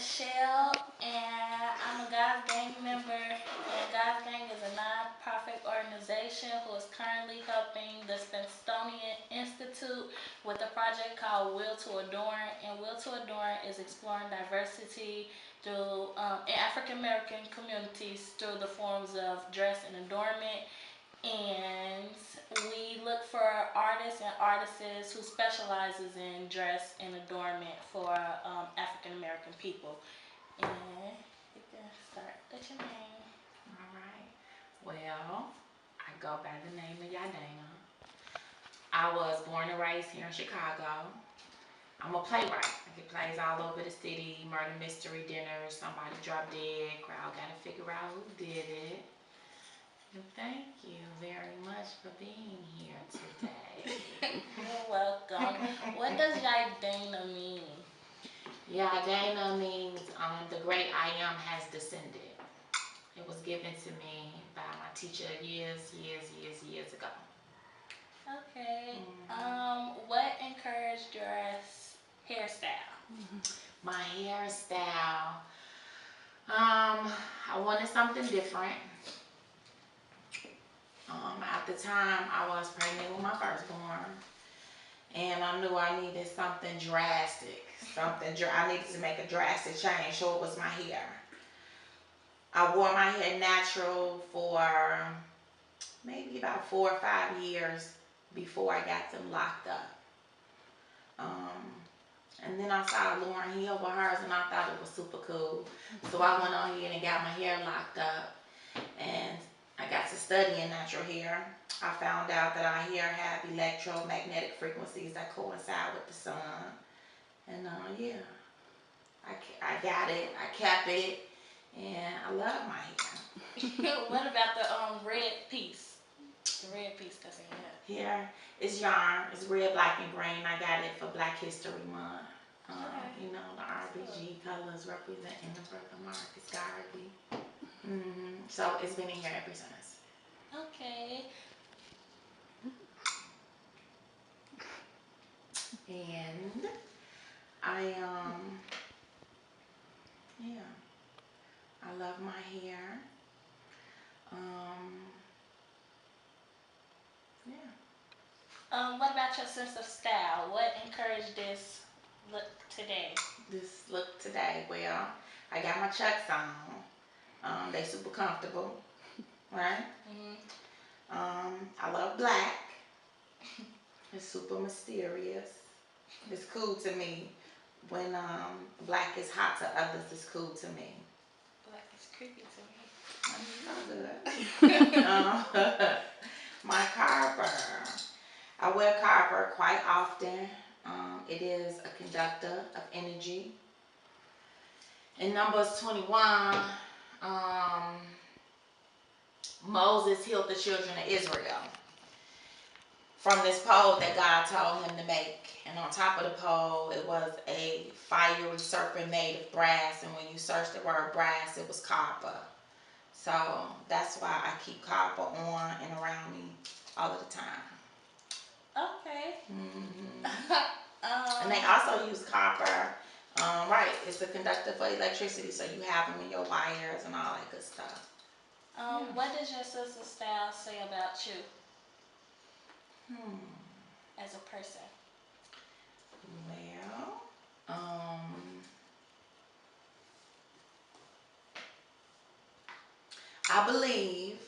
Michelle, and I'm a God's Gang member. And God's Gang is a non-profit organization who is currently helping the Smithsonian Institute with a project called Will to Adorn. And Will to Adorn is exploring diversity through in African American communities through the forms of dress and adornment. And we look for artists and artists who specializes in dress and adornment for African American people. And you can start with your name. All right. Well, I go by the name of Yahdna. I was born and raised here in Chicago. I'm a playwright. I get plays all over the city, murder mystery dinners, somebody dropped dead, crowd gotta figure out who did it. And thank you very much for being here today. You're welcome. What does Yahdna mean? Yahdna means the great I am has descended. It was given to me by my teacher years ago. Okay. What encouraged your hairstyle? My hairstyle, I wanted something different. At the time, I was pregnant with my firstborn, and I knew I needed something drastic. I needed to make a drastic change, so it was my hair. I wore my hair natural for maybe about 4 or 5 years before I got them locked up. And then I saw Lauren Hill with hers, and I thought it was super cool. So I went on here and got my hair locked up, and I got to studying natural hair. I found out that our hair have electromagnetic frequencies that coincide with the sun. And yeah, I got it, I kept it, and I love my hair. What about the red piece? The red piece that's in your hair. Hair is yarn. It's red, black, and green. I got it for Black History Month. Okay. You know, the RBG colors representing the birth of Marcus Garvey. So it's been in here ever since. Okay. And I yeah, I love my hair. Yeah. What about your sense of style? What encouraged this look today? This look today, well, I got my Chucks on. They super comfortable, right? I love black. It's super mysterious. It's cool to me. When black is hot to others, it's cool to me. Black is creepy to me. That's good. My carver. I wear carver quite often. It is a conductor of energy. In Numbers 21, Moses healed the children of Israel from this pole that God told him to make. And on top of the pole, it was a fiery serpent made of brass. And when you search the word brass, it was copper. So that's why I keep copper on and around me all of the time. Okay. And they also use copper. Right, it's a conductor for electricity, so you have them in your wires and all that good stuff. What does your sense of style say about you? As a person? Well, I believe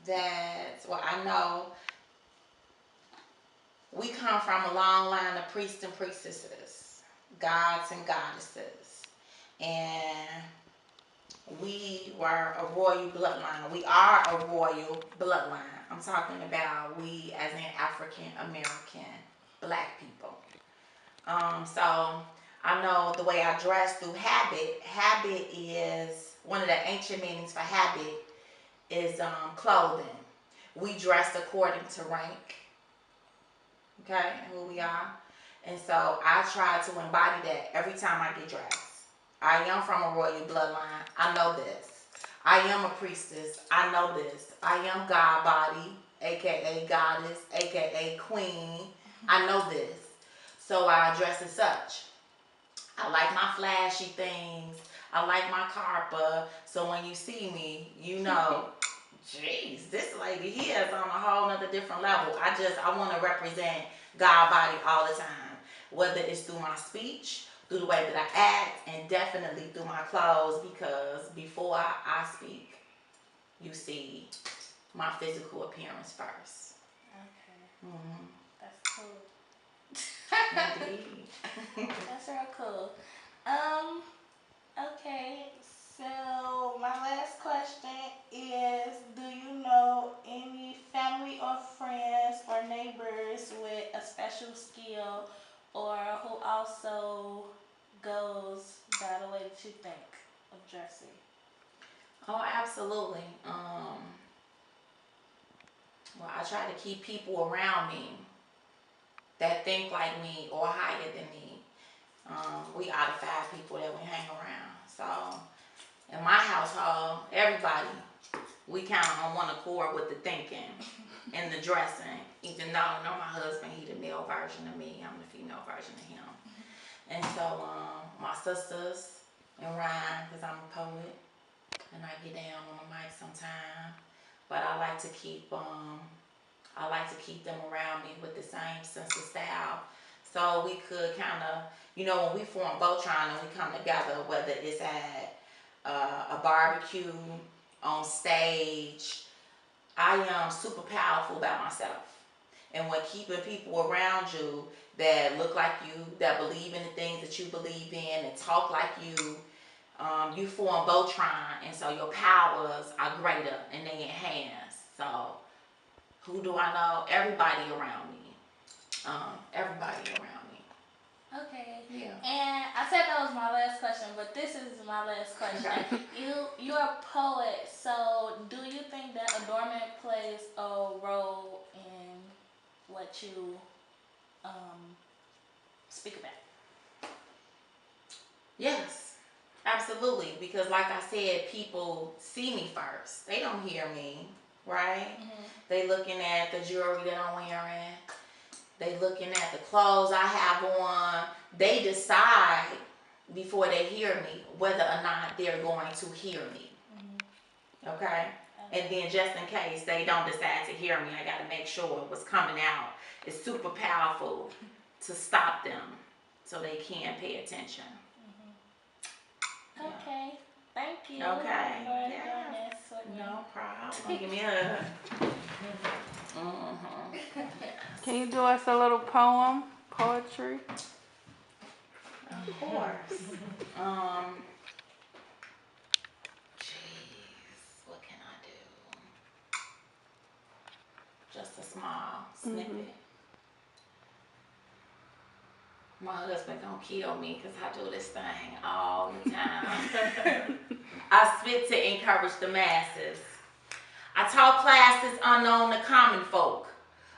that, well, I know we come from a long line of priests and priestesses, gods and goddesses, and we were a royal bloodline. We are a royal bloodline. I'm talking about we as in African American black people. So I know the way I dress through habit. Habit is one of the ancient meanings for habit is clothing. We dress according to rank. Okay, who we are. And so I try to embody that every time I get dressed. I am from a royal bloodline. I know this. I am a priestess. I know this. I am God body, aka goddess, aka queen. I know this. So I dress as such. I like my flashy things. I like my carpa. So when you see me, you know, jeez, this lady here is on a whole nother different level. I want to represent God body all the time, whether it's through my speech, through the way that I act, and definitely through my clothes, because before I speak, you see my physical appearance first. Okay. Mm-hmm. That's cool. Indeed. That's real cool. Okay, so my last question is, do you know any family or friends or neighbors with a special skill or who also goes by the way that you think of dressing? Oh, absolutely. Well, I try to keep people around me that think like me or higher than me. We out of 5 people that we hang around. So in my household, everybody, we kind of on one accord with the thinking and the dressing. Even though I know my husband, he the male version of me, I'm the female version of him. And so my sisters and Ryan, because I'm a poet, and I get down on the mic sometime. But I like to keep them around me with the same sense of style. So we could kind of, when we form Voltron and we come together, whether it's at a barbecue, on stage, I am super powerful by myself. And when keeping people around you that look like you, that believe in the things that you believe in, and talk like you, you form Voltron, and so your powers are greater and they enhance. So who do I know? Everybody around me. Everybody around me. Okay. Yeah. And I said that was my last question, but this is my last question. You're a poet, so do you think that adornment plays a role in what you speak about? Yes, absolutely. Because like I said, people see me first. They don't hear me, right? Mm-hmm. They looking at the jewelry that I'm wearing. They looking at the clothes I have on. They decide before they hear me whether or not they're going to hear me. Mm-hmm. Okay? And then just in case they don't decide to hear me, I got to make sure what's coming out is super powerful to stop them so they can pay attention. Mm-hmm. Okay. Thank you. Okay. For doing this with me. No problem. Give me a hug. Mm-hmm. Can you do us a little poetry? Of course. Jeez, what can I do? Just a small snippet. Mm-hmm. My husband gonna kill me because I do this thing all the time. I spit to encourage the masses. I taught classes unknown to common folk.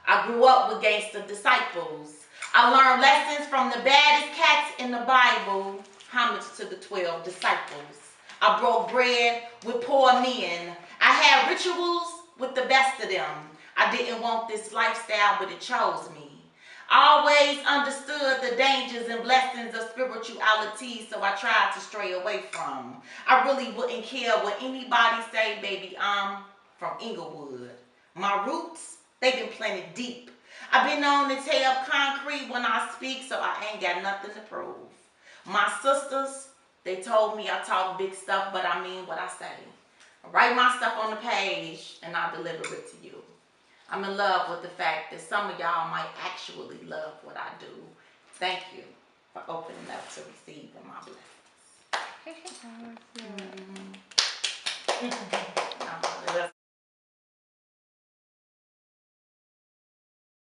I grew up with gangster disciples. I learned lessons from the baddest cats in the Bible. Homage to the 12 disciples. I broke bread with poor men. I had rituals with the best of them. I didn't want this lifestyle, but it chose me. I always understood the dangers and blessings of spirituality, so I tried to stray away from. I really wouldn't care what anybody say, baby, I'm from Inglewood. My roots, they've been planted deep. I've been known to tear up concrete when I speak, so I ain't got nothing to prove. My sisters, they told me I talk big stuff, but I mean what I say. I write my stuff on the page, and I deliver it to you. I'm in love with the fact that some of y'all might actually love what I do. Thank you for opening up to receiving my blessings. Mm-hmm.